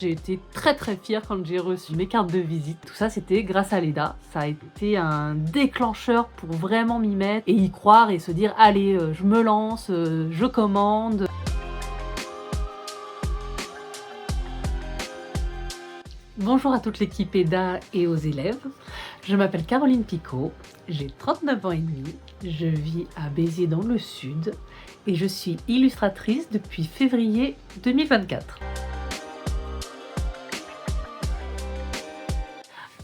J'ai été très fière quand j'ai reçu mes cartes de visite. Tout ça, c'était grâce à Leda. Ça a été un déclencheur pour vraiment m'y mettre et y croire et se dire allez, je me lance, je commande. Bonjour à toute l'équipe EDA et aux élèves. Je m'appelle Caroline Picot, j'ai 39 ans et demi, je vis à Béziers dans le sud et je suis illustratrice depuis février 2024.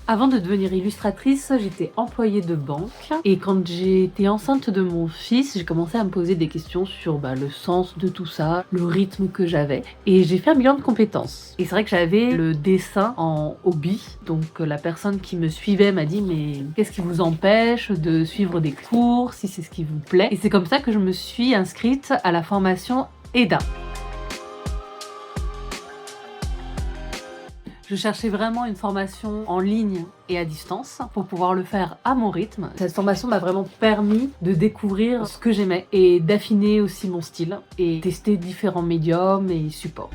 Avant de devenir illustratrice, j'étais employée de banque et quand j'ai été enceinte de mon fils, j'ai commencé à me poser des questions sur le sens de tout ça, le rythme que j'avais et j'ai fait un bilan de compétences. Et c'est vrai que j'avais le dessin en hobby, donc la personne qui me suivait m'a dit mais qu'est-ce qui vous empêche de suivre des cours si c'est ce qui vous plaît? Et c'est comme ça que je me suis inscrite à la formation EDA. Je cherchais vraiment une formation en ligne et à distance pour pouvoir le faire à mon rythme. Cette formation m'a vraiment permis de découvrir ce que j'aimais et d'affiner aussi mon style et tester différents médiums et supports.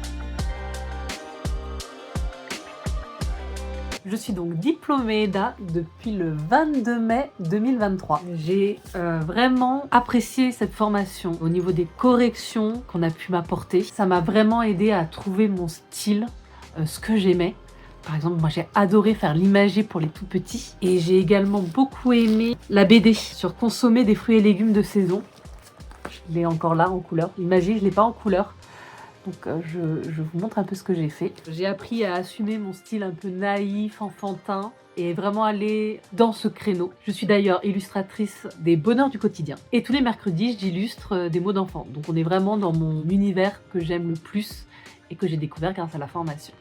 Je suis donc diplômée EDA depuis le 22 mai 2023. J'ai vraiment apprécié cette formation au niveau des corrections qu'on a pu m'apporter. Ça m'a vraiment aidé à trouver mon style, ce que j'aimais. Par exemple, moi j'ai adoré faire l'imager pour les tout petits et j'ai également beaucoup aimé la BD sur consommer des fruits et légumes de saison. Je l'ai encore là en couleur. L'imager, je l'ai pas en couleur. Donc je vous montre un peu ce que j'ai fait. J'ai appris à assumer mon style un peu naïf, enfantin et vraiment aller dans ce créneau. Je suis d'ailleurs illustratrice des bonheurs du quotidien. Et tous les mercredis, j'illustre des mots d'enfant. Donc on est vraiment dans mon univers que j'aime le plus et que j'ai découvert grâce à la formation.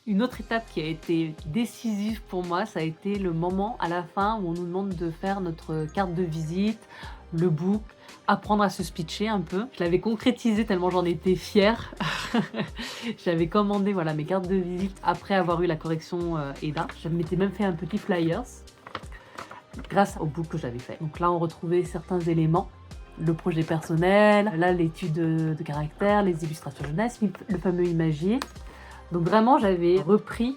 Une autre étape qui a été décisive pour moi, ça a été le moment à la fin où on nous demande de faire notre carte de visite, le book, apprendre à se speecher un peu. Je l'avais concrétisé tellement j'en étais fière. J'avais commandé mes cartes de visite après avoir eu la correction EDA. Je m'étais même fait un petit flyers grâce au book que j'avais fait. Donc là, on retrouvait certains éléments. Le projet personnel, là l'étude de caractère, les illustrations jeunesse, le fameux imagier. Donc vraiment, j'avais repris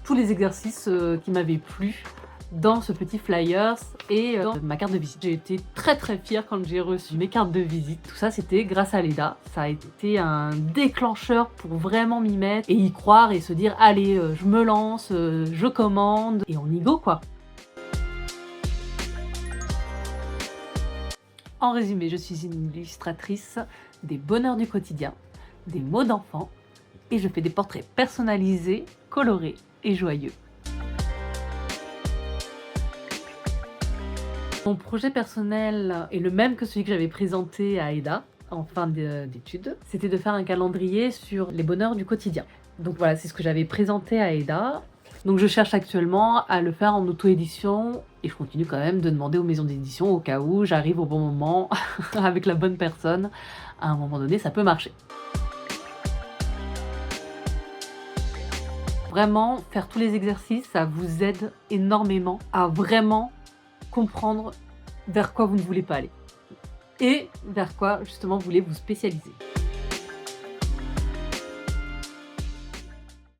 tous les exercices qui m'avaient plu dans ce petit flyers et dans ma carte de visite. J'ai été très fière quand j'ai reçu mes cartes de visite. Tout ça, c'était grâce à Leda. Ça a été un déclencheur pour vraiment m'y mettre et y croire et se dire allez, je me lance, je commande et on y go quoi. En résumé, je suis une illustratrice des bonheurs du quotidien, des mots d'enfant et je fais des portraits personnalisés, colorés et joyeux. Mon projet personnel est le même que celui que j'avais présenté à EDA en fin d'études. C'était de faire un calendrier sur les bonheurs du quotidien. Donc voilà, c'est ce que j'avais présenté à EDA. Donc je cherche actuellement à le faire en auto-édition et je continue quand même de demander aux maisons d'édition au cas où j'arrive au bon moment avec la bonne personne. À un moment donné, ça peut marcher. Vraiment, faire tous les exercices, ça vous aide énormément à vraiment comprendre vers quoi vous ne voulez pas aller et vers quoi justement vous voulez vous spécialiser.